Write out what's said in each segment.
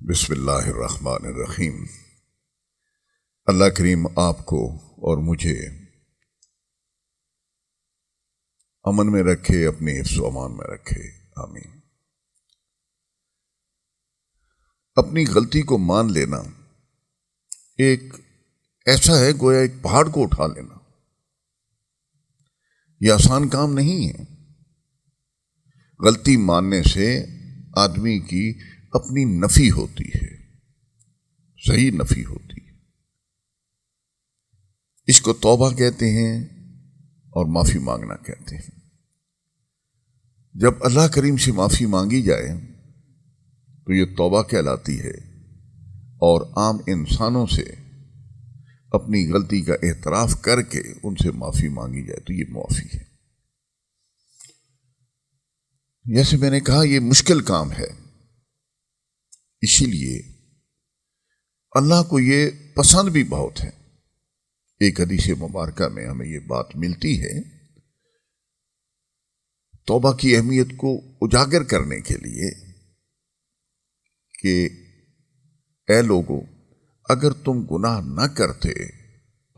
بسم اللہ الرحمن الرحیم۔ اللہ کریم آپ کو اور مجھے امن میں رکھے، اپنے حفظ و امان میں رکھے، آمین۔ اپنی غلطی کو مان لینا ایک ایسا ہے گویا ایک پہاڑ کو اٹھا لینا۔ یہ آسان کام نہیں ہے۔ غلطی ماننے سے آدمی کی اپنی نفی ہوتی ہے، صحیح نفی ہوتی ہے۔ اس کو توبہ کہتے ہیں اور معافی مانگنا کہتے ہیں۔ جب اللہ کریم سے معافی مانگی جائے تو یہ توبہ کہلاتی ہے، اور عام انسانوں سے اپنی غلطی کا اعتراف کر کے ان سے معافی مانگی جائے تو یہ معافی ہے۔ جیسے میں نے کہا یہ مشکل کام ہے، اسی لیے اللہ کو یہ پسند بھی بہت ہے۔ ایک حدیث مبارکہ میں ہمیں یہ بات ملتی ہے، توبہ کی اہمیت کو اجاگر کرنے کے لیے کہ اے لوگو، اگر تم گناہ نہ کرتے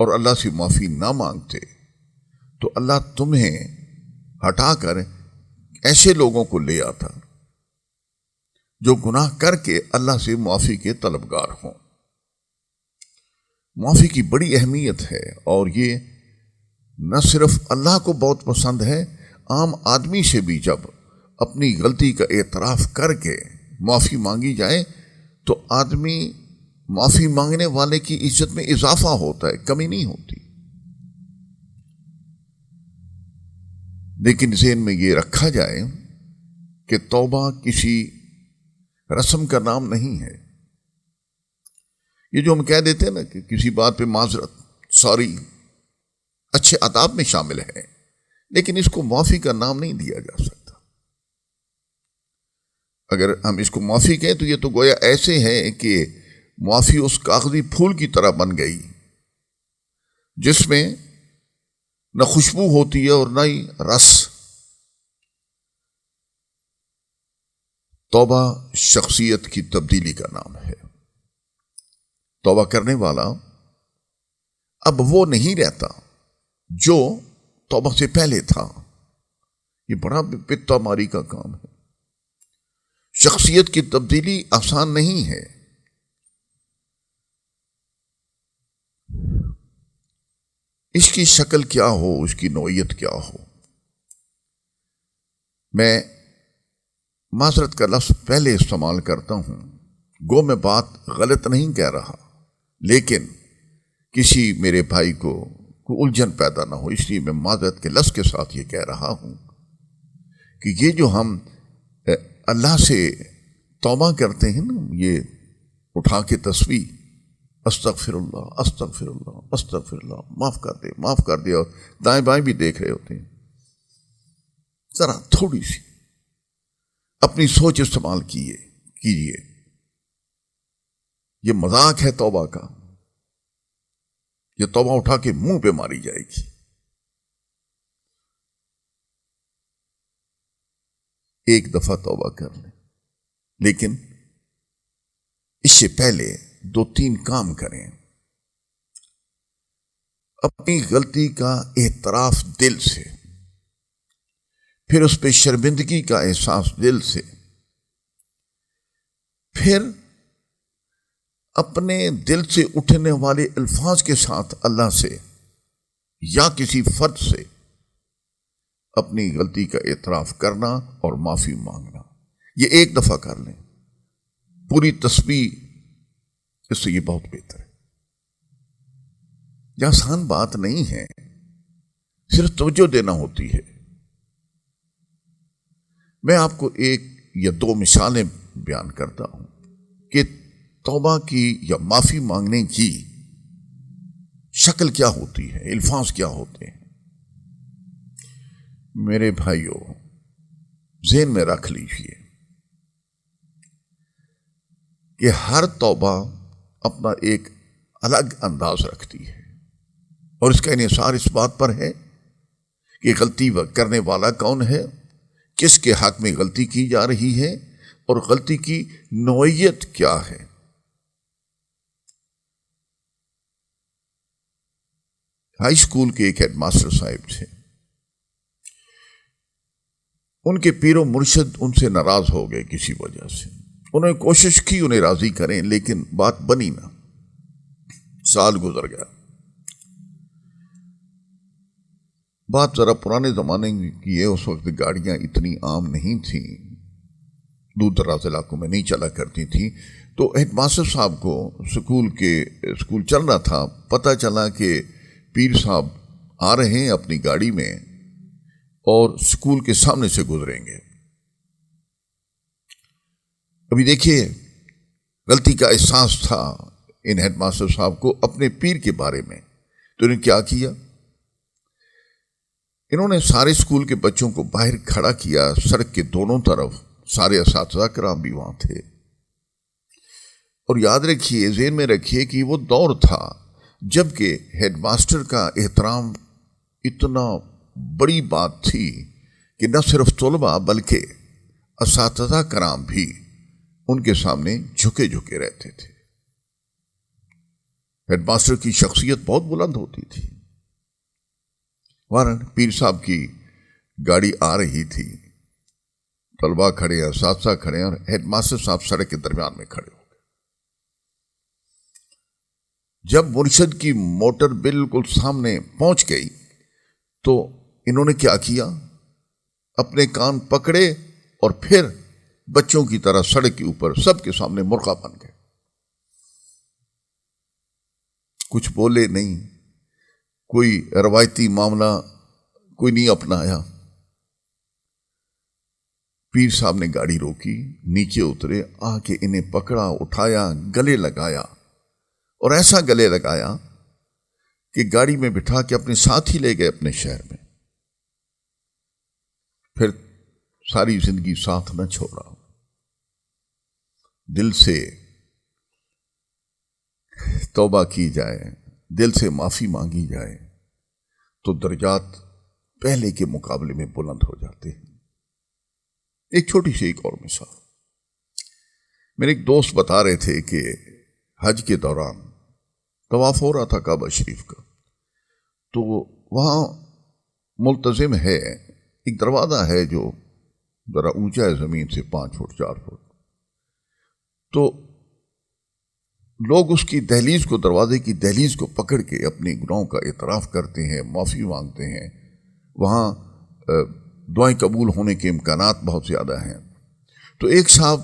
اور اللہ سے معافی نہ مانگتے تو اللہ تمہیں ہٹا کر ایسے لوگوں کو لے آتا جو گناہ کر کے اللہ سے معافی کے طلبگار ہوں۔ معافی کی بڑی اہمیت ہے، اور یہ نہ صرف اللہ کو بہت پسند ہے، عام آدمی سے بھی جب اپنی غلطی کا اعتراف کر کے معافی مانگی جائے تو آدمی معافی مانگنے والے کی عزت میں اضافہ ہوتا ہے، کمی نہیں ہوتی۔ لیکن ذہن میں یہ رکھا جائے کہ توبہ کسی رسم کا نام نہیں ہے۔ یہ جو ہم کہہ دیتے ہیں نا کہ کسی بات پہ معذرت، سوری، اچھے آداب میں شامل ہے، لیکن اس کو معافی کا نام نہیں دیا جا سکتا۔ اگر ہم اس کو معافی کہیں تو یہ تو گویا ایسے ہے کہ معافی اس کاغذی پھول کی طرح بن گئی جس میں نہ خوشبو ہوتی ہے اور نہ ہی رس۔ توبہ شخصیت کی تبدیلی کا نام ہے۔ توبہ کرنے والا اب وہ نہیں رہتا جو توبہ سے پہلے تھا۔ یہ بڑا پتا ماری کا کام ہے۔ شخصیت کی تبدیلی آسان نہیں ہے۔ اس کی شکل کیا ہو، اس کی نوعیت کیا ہو۔ میں معذرت کا لفظ پہلے استعمال کرتا ہوں، گو میں بات غلط نہیں کہہ رہا، لیکن کسی میرے بھائی کو کوئی الجھن پیدا نہ ہو، اس لیے میں معذرت کے لفظ کے ساتھ یہ کہہ رہا ہوں کہ یہ جو ہم اللہ سے توبہ کرتے ہیں نا، یہ اٹھا کے تسبیح، استغفر اللہ استغفر اللہ استغفر اللہ، معاف کر دے معاف کر دے، اور دائیں بائیں بھی دیکھ رہے ہوتے ہیں، ذرا تھوڑی سی اپنی سوچ استعمال کیجیے۔ یہ مذاق ہے توبہ کا، یہ توبہ اٹھا کے منہ پہ ماری جائے گی۔ ایک دفعہ توبہ کر لیں، لیکن اس سے پہلے 2-3 کام کریں۔ اپنی غلطی کا اعتراف دل سے، پھر اس پہ شرمندگی کا احساس دل سے، پھر اپنے دل سے اٹھنے والے الفاظ کے ساتھ اللہ سے یا کسی فرد سے اپنی غلطی کا اعتراف کرنا اور معافی مانگنا۔ یہ ایک دفعہ کر لیں، پوری تسبیح، اس سے یہ بہت بہتر ہے۔ یہ آسان بات نہیں ہے، صرف توجہ دینا ہوتی ہے۔ میں آپ کو 1 یا 2 مثالیں بیان کرتا ہوں کہ توبہ کی یا معافی مانگنے کی شکل کیا ہوتی ہے، الفاظ کیا ہوتے ہیں۔ میرے بھائیوں، ذہن میں رکھ لیجئے کہ ہر توبہ اپنا ایک الگ انداز رکھتی ہے، اور اس کا انحصار اس بات پر ہے کہ غلطی کرنے والا کون ہے، کس کے حق میں غلطی کی جا رہی ہے، اور غلطی کی نوعیت کیا ہے۔ ہائی اسکول کے ایک ہیڈ ماسٹر صاحب تھے، ان کے پیر و مرشد ان سے ناراض ہو گئے کسی وجہ سے۔ انہوں نے کوشش کی انہیں راضی کریں، لیکن بات بنی نہ۔ سال گزر گیا۔ بات ذرا پرانے زمانے کی ہے، اس وقت گاڑیاں اتنی عام نہیں تھیں، دور دراز علاقوں میں نہیں چلا کرتی تھیں۔ تو ہیڈ ماسٹر صاحب کو اسکول چل رہا تھا، پتہ چلا کہ پیر صاحب آ رہے ہیں اپنی گاڑی میں اور اسکول کے سامنے سے گزریں گے۔ ابھی دیکھیے، غلطی کا احساس تھا ان ہیڈ ماسٹر صاحب کو اپنے پیر کے بارے میں۔ تو انہوں نے کیا کیا؟ انہوں نے سارے اسکول کے بچوں کو باہر کھڑا کیا، سڑک کے دونوں طرف سارے اساتذہ کرام بھی وہاں تھے۔ اور یاد رکھیے، ذہن میں رکھیے کہ وہ دور تھا جب کہ ہیڈ ماسٹر کا احترام اتنا بڑی بات تھی کہ نہ صرف طلباء بلکہ اساتذہ کرام بھی ان کے سامنے جھکے جھکے رہتے تھے۔ ہیڈ ماسٹر کی شخصیت بہت بلند ہوتی تھی۔ وارن پیر صاحب کی گاڑی آ رہی تھی، طلباء کھڑے ہیں، اساتذہ کھڑے ہیں، اور ہیڈ ماسٹر صاحب سڑک کے درمیان میں کھڑے ہو گئے۔ جب مرشد کی موٹر بالکل سامنے پہنچ گئی تو انہوں نے کیا کیا؟ اپنے کان پکڑے اور پھر بچوں کی طرح سڑک کے اوپر سب کے سامنے مرغا بن گئے۔ کچھ بولے نہیں، کوئی روایتی معاملہ کوئی نہیں اپنایا۔ پیر صاحب نے گاڑی روکی، نیچے اترے، آ کے انہیں پکڑا، اٹھایا، گلے لگایا، اور ایسا گلے لگایا کہ گاڑی میں بٹھا کے اپنے ساتھ ہی لے گئے اپنے شہر میں۔ پھر ساری زندگی ساتھ نہ چھوڑا۔ دل سے توبہ کی جائے، دل سے معافی مانگی جائے تو درجات پہلے کے مقابلے میں بلند ہو جاتے ہیں۔ ایک چھوٹی سی ایک اور مثال، میرے ایک دوست بتا رہے تھے کہ حج کے دوران طواف ہو رہا تھا کعبہ شریف کا، تو وہاں ملتزم ہے، ایک دروازہ ہے جو ذرا اونچا ہے زمین سے 5 فٹ 4 فٹ، تو لوگ اس کی دہلیز کو، دروازے کی دہلیز کو پکڑ کے اپنے گناہوں کا اعتراف کرتے ہیں، معافی مانگتے ہیں۔ وہاں دعائیں قبول ہونے کے امکانات بہت زیادہ ہیں۔ تو ایک صاحب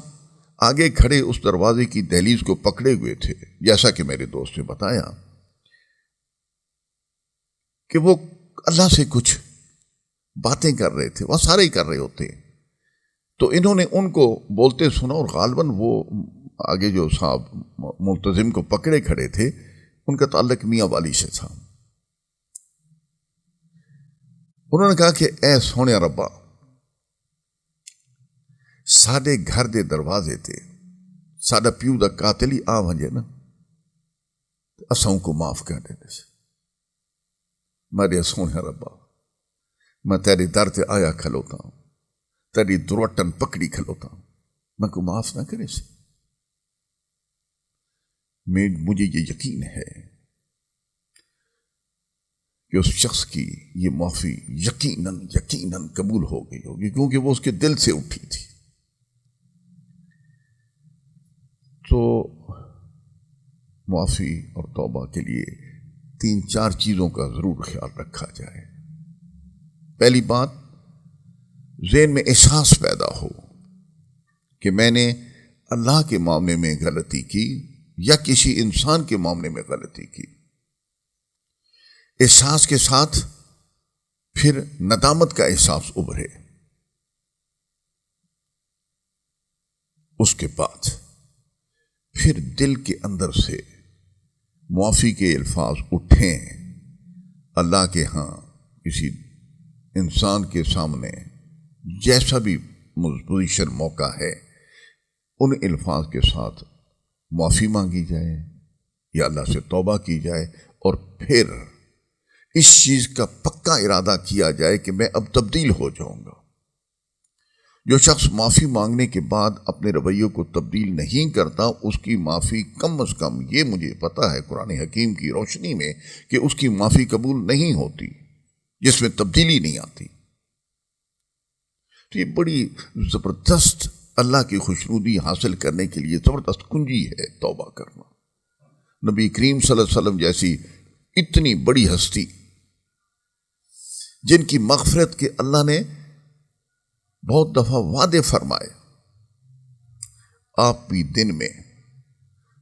آگے کھڑے اس دروازے کی دہلیز کو پکڑے ہوئے تھے، جیسا کہ میرے دوست نے بتایا کہ وہ اللہ سے کچھ باتیں کر رہے تھے، وہ سارے ہی کر رہے ہوتے۔ تو انہوں نے ان کو بولتے سنا، اور غالباً وہ آگے جو صاحب ملتزم کو پکڑے کھڑے تھے ان کا تعلق میاں والی سے تھا۔ انہوں نے کہا کہ اے سونے ربا، ساڈے گھر دے دروازے تے ساڈا پیو دا قاتل ہی آ ونجے نا، اساں کو معاف کر دے۔ میرے سونے ربا، میں تیرے در تے آیا کھلوتا ہوں، تیری دروٹن پکڑی کھلوتا ہوں، میں کو معاف نہ کرے سے۔ مجھے یہ یقین ہے کہ اس شخص کی یہ معافی یقیناً قبول ہو گئی ہوگی، کیونکہ وہ اس کے دل سے اٹھی تھی۔ تو معافی اور توبہ کے لیے 3-4 چیزوں کا ضرور خیال رکھا جائے۔ پہلی بات، ذہن میں احساس پیدا ہو کہ میں نے اللہ کے معاملے میں غلطی کی یا کسی انسان کے معاملے میں غلطی کی۔ احساس کے ساتھ پھر ندامت کا احساس ابھرے۔ اس کے بعد پھر دل کے اندر سے معافی کے الفاظ اٹھیں، اللہ کے ہاں کسی انسان کے سامنے جیسا بھی پوزیشن موقع ہے، ان الفاظ کے ساتھ معافی مانگی جائے یا اللہ سے توبہ کی جائے، اور پھر اس چیز کا پکا ارادہ کیا جائے کہ میں اب تبدیل ہو جاؤں گا۔ جو شخص معافی مانگنے کے بعد اپنے رویوں کو تبدیل نہیں کرتا، اس کی معافی کم از کم یہ مجھے پتا ہے قرآن حکیم کی روشنی میں کہ اس کی معافی قبول نہیں ہوتی جس میں تبدیلی نہیں آتی۔ تو یہ بڑی زبردست اللہ کی خوشنودی حاصل کرنے کے لیے زبردست کنجی ہے توبہ کرنا۔ نبی کریم صلی اللہ علیہ وسلم جیسی اتنی بڑی ہستی جن کی مغفرت کے اللہ نے بہت دفعہ وعدے فرمائے، آپ بھی دن میں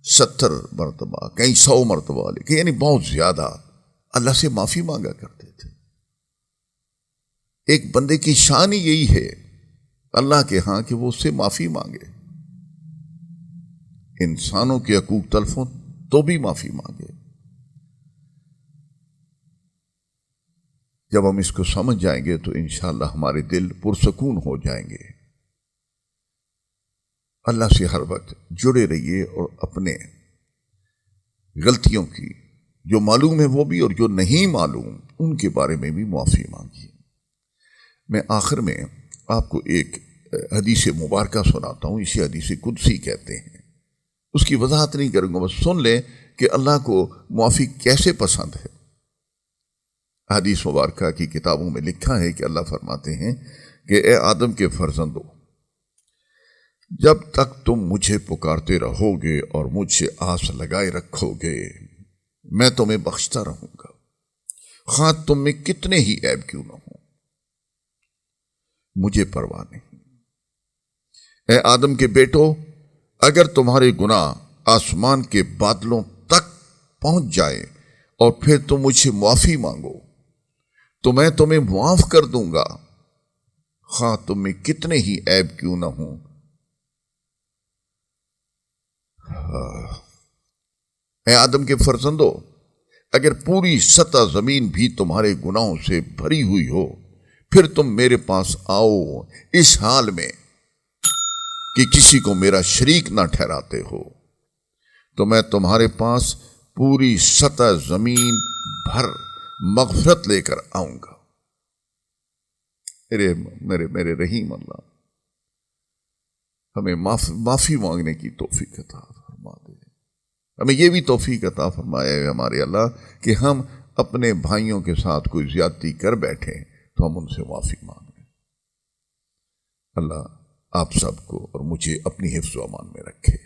70 مرتبہ کئی 100 مرتبہ لے کے یعنی بہت زیادہ اللہ سے معافی مانگا کرتے تھے۔ ایک بندے کی شان ہی یہی ہے اللہ کے ہاں کہ وہ اس سے معافی مانگے، انسانوں کے حقوق تلف ہوں تو بھی معافی مانگے۔ جب ہم اس کو سمجھ جائیں گے تو انشاءاللہ ہمارے دل پرسکون ہو جائیں گے۔ اللہ سے ہر وقت جڑے رہیے اور اپنے غلطیوں کی جو معلوم ہے وہ بھی اور جو نہیں معلوم ان کے بارے میں بھی معافی مانگیے۔ میں آخر میں آپ کو ایک حدیث مبارکہ سناتا ہوں، اسے حدیث قدسی کہتے ہیں۔ اس کی وضاحت نہیں کروں گا، بس سن لیں کہ اللہ کو معافی کیسے پسند ہے۔ حدیث مبارکہ کی کتابوں میں لکھا ہے کہ اللہ فرماتے ہیں کہ اے آدم کے فرزندو، جب تک تم مجھے پکارتے رہو گے اور مجھ سے آس لگائے رکھو گے میں تمہیں بخشتا رہوں گا، خواہ تم میں کتنے ہی عیب کیوں نہ ہوں، مجھے پرواہ نہیں۔ اے آدم کے بیٹو، اگر تمہارے گناہ آسمان کے بادلوں تک پہنچ جائے اور پھر تم مجھ سے معافی مانگو تو میں تمہیں معاف کر دوں گا، خواہ تم میں کتنے ہی عیب کیوں نہ ہوں۔ اے آدم کے فرزندو، اگر پوری سطح زمین بھی تمہارے گناہوں سے بھری ہوئی ہو، پھر تم میرے پاس آؤ اس حال میں کہ کسی کو میرا شریک نہ ٹھہراتے ہو، تو میں تمہارے پاس پوری سطح زمین بھر مغفرت لے کر آؤں گا۔ میرے رحیم اللہ ہمیں معافی مانگنے کی توفیق عطا فرما دے۔ ہمیں یہ بھی توفیق عطا فرمائے ہمارے اللہ کہ ہم اپنے بھائیوں کے ساتھ کوئی زیادتی کر بیٹھیں تو ہم ان سے معافی مانگیں۔ اللہ آپ سب کو اور مجھے اپنی حفظ و امان میں رکھے۔